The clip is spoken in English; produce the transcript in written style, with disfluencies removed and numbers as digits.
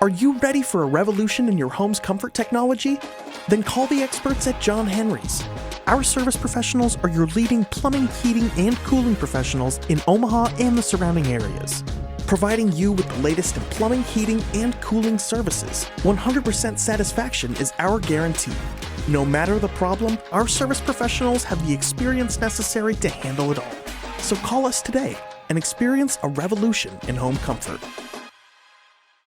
Are you ready for a revolution in your home's comfort technology? Then call the experts at John Henry's. Our service professionals are your leading plumbing, heating, and cooling professionals in Omaha and the surrounding areas, providing you with the latest in plumbing, heating, and cooling services. 100% satisfaction is our guarantee. No matter the problem, our service professionals have the experience necessary to handle it all. So call us today and experience a revolution in home comfort.